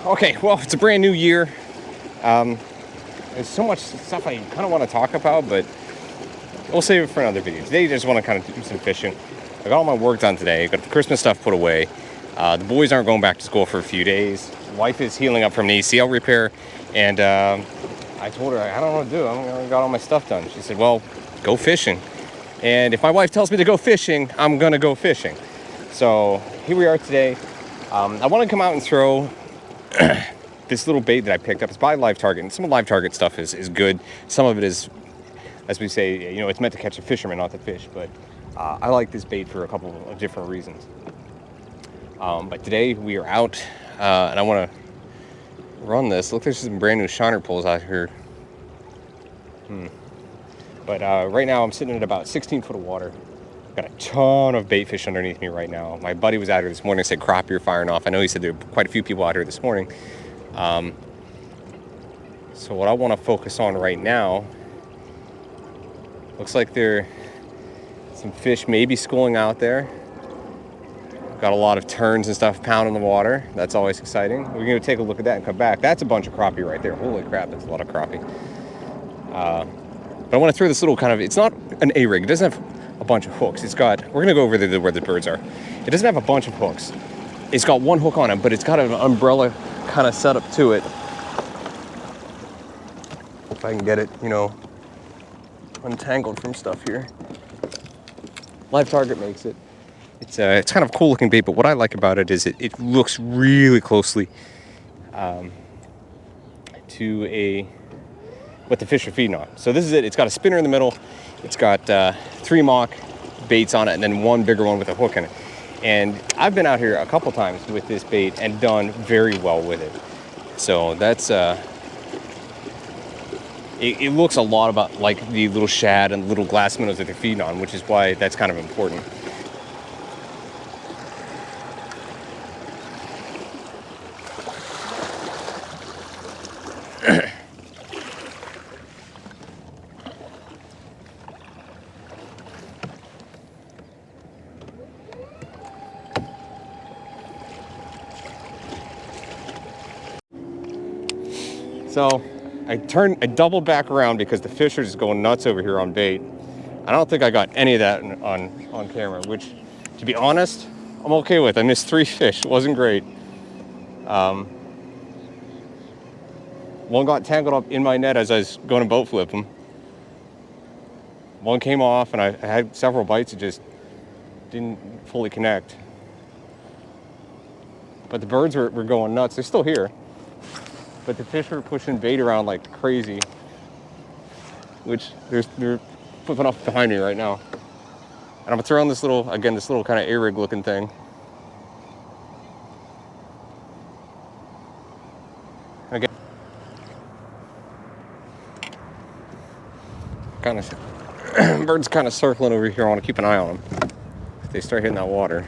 Okay, well, it's a brand new year. There's so much stuff I kind of want to talk about, but we'll save it for another video. Today, I just want to kind of do some fishing. I got all my work done today. Got the Christmas stuff put away. The boys aren't going back to school for a few days. Wife is healing up from an ACL repair, and I told her I don't know what to do. I got all my stuff done. She said, "Well, go fishing." And if my wife tells me to go fishing, I'm gonna go fishing. So here we are today. I want to come out and throw this little bait that I picked up. It's by Live Target, and some of Live Target stuff is good. Some of it is, as we say, it's meant to catch a fisherman, not to fish. But I like this bait for a couple of different reasons. But today we are out, and I want to run this. Look, there's some brand new shiner poles out here. But right now I'm sitting at about 16 foot of water. Got a ton of bait fish underneath me right now. My buddy was out here this morning, said crappie are firing off. I know he said there were quite a few people out here this morning. So what I want to focus on right now, looks like there some fish maybe schooling out there. Got a lot of terns and stuff pounding the water. That's always exciting. We're going to take a look at that and come back. That's a bunch of crappie right there. Holy crap, that's a lot of crappie. But I want to throw this little kind of, it's not an A-rig. It doesn't have a bunch of hooks. It's got, we're going to go over there where the birds are. It doesn't have a bunch of hooks. It's got one hook on it, but it's got an umbrella kind of setup to it. If I can get it, untangled from stuff here. Live Target makes it. It's kind of a cool looking bait, but what I like about it is it looks really closely to what the fish are feeding on. So this is it. It's got a spinner in the middle. It's got 3 mock baits on it, and then one bigger one with a hook in it. And I've been out here a couple times with this bait and done very well with it. So that's it looks a lot about like the little shad and little glass minnows that they're feeding on, which is why that's kind of important. So I doubled back around because the fish are just going nuts over here on bait. I don't think I got any of that on camera, which, to be honest, I'm okay with. I missed 3 fish. It wasn't great. One got tangled up in my net as I was going to boat flip them. One came off, and I had several bites that just didn't fully connect. But the birds were going nuts. They're still here. But the fish were pushing bait around like crazy, which they're flipping off behind me right now. And I'm throwing this little kind of A-rig looking thing. Again, kind of birds kind of circling over here. I want to keep an eye on them if they start hitting that water.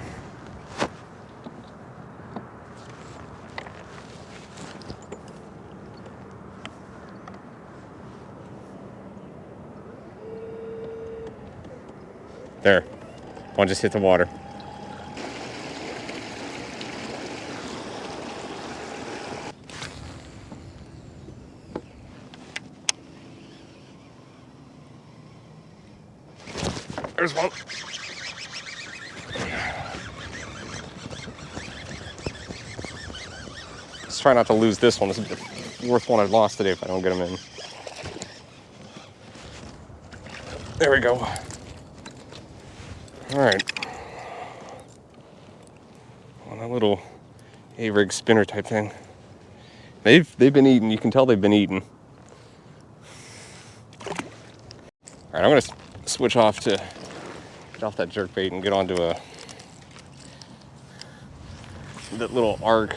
There, one just hit the water. There's one. Let's try not to lose this one. This is the 4th one I've lost today if I don't get them in. There we go. All right, on a little A-rig spinner type thing. They've been eating. You can tell they've been eating. All right, I'm gonna switch off to get off that jerk bait and get onto that little arc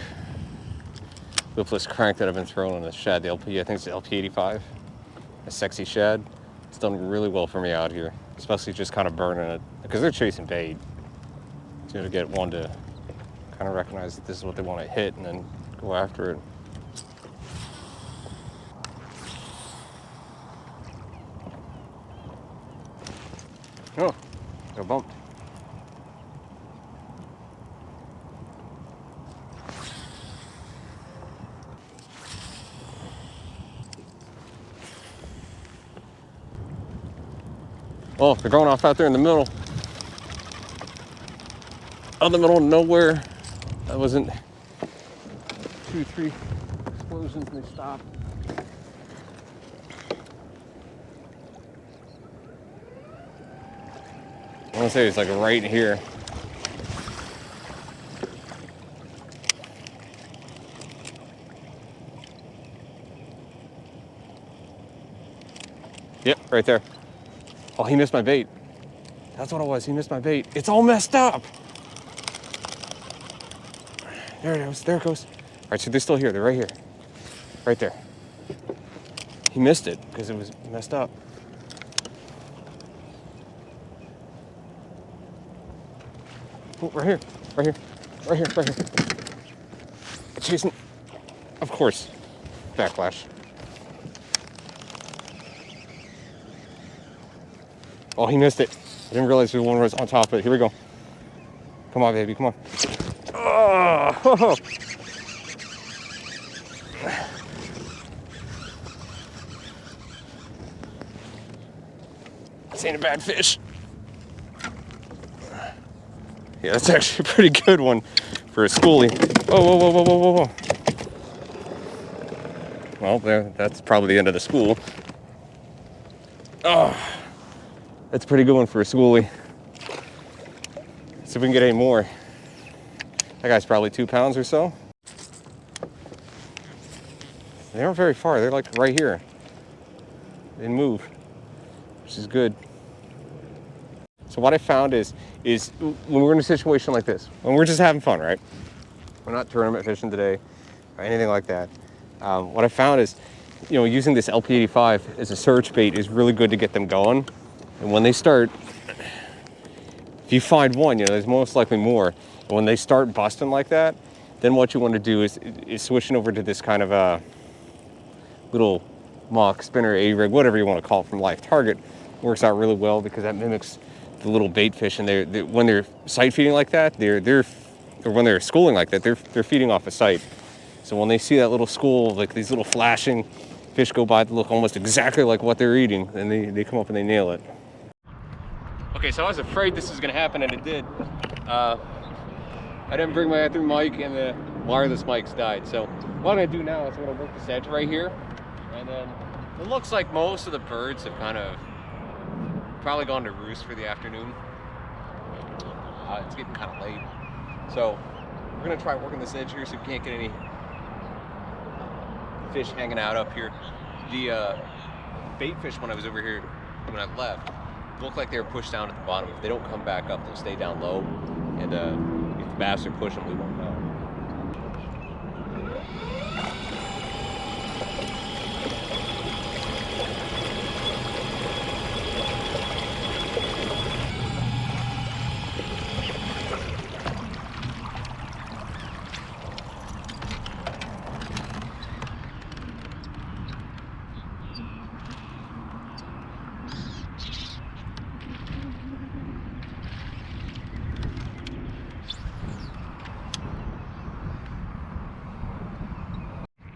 lipless crank that I've been throwing on the shad. The LP, I think it's the LP85, a sexy shad. It's done really well for me out here, especially just kind of burning it because they're chasing bait. So to get one to kind of recognize that this is what they want to hit and then go after it. Oh, got a bump. Oh, they're going off out there in the middle. Out in the middle of nowhere. That wasn't 2, 3 explosions and they stopped. I want to say it's like right here. Yep, right there. Oh, he missed my bait. That's what it was. He missed my bait. It's all messed up. There it goes. There it goes. All right, so they're still here. They're right here. Right there. He missed it because it was messed up. Oh, right here. Right here. Right here. Right here. Chasing. Of course. Backlash. Oh, he missed it. I didn't realize the one was on top of it. Here we go. Come on, baby. Come on. Oh. This ain't a bad fish. Yeah, that's actually a pretty good one for a schoolie. Oh, whoa, whoa, whoa, whoa, whoa, whoa. Well, there. That's probably the end of the school. Oh. That's a pretty good one for a schoolie. See if we can get any more. That guy's probably 2 pounds or so. They aren't very far. They're like right here. They didn't move, which is good. So what I found is when we're in a situation like this, when we're just having fun, right? We're not tournament fishing today or anything like that. What I found is, you know, using this LP85 as a search bait is really good to get them going. And when they start, if you find one, you know, there's most likely more. And when they start busting like that, then what you want to do is switching over to this kind of a little mock spinner, A-rig, whatever you want to call it from Live Target. Works out really well because that mimics the little bait fish. And when they're sight feeding like that, or when they're schooling like that, they're feeding off a sight. So when they see that little school, like these little flashing fish go by that look almost exactly like what they're eating, and they come up and they nail it. Okay, so I was afraid this was gonna happen, and it did. I didn't bring my other mic, and the wireless mics died. So what I'm gonna do now is I'm gonna work this edge right here, and then it looks like most of the birds have kind of probably gone to roost for the afternoon. It's getting kind of late, so we're gonna try working this edge here so we can't get any fish hanging out up here. The bait fish when I was over here when I left look like they were pushed down at the bottom. If they don't come back up, they'll stay down low, and if the bass are pushing them, we won't know.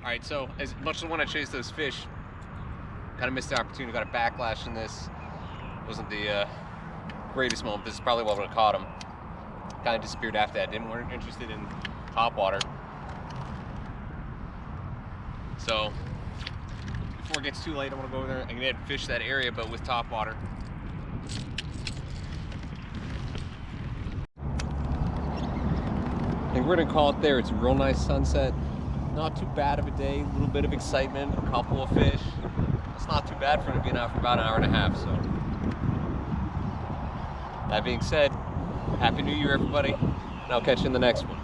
All right, so as much as I want to chase those fish, kind of missed the opportunity. Got a backlash in this. Wasn't the greatest moment. This is probably what would have caught him. Kind of disappeared after that. Weren't interested in top water. So before it gets too late, I want to go over there and fish that area, but with top water. I think we're gonna call it there. It's a real nice sunset. Not too bad of a day, a little bit of excitement, a couple of fish. It's not too bad for it being out for about an hour and a half, so. That being said, Happy New Year, everybody, and I'll catch you in the next one.